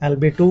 LB2,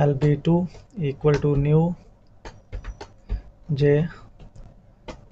LB2 equal to new J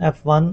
F1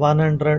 100,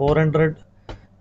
400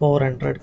400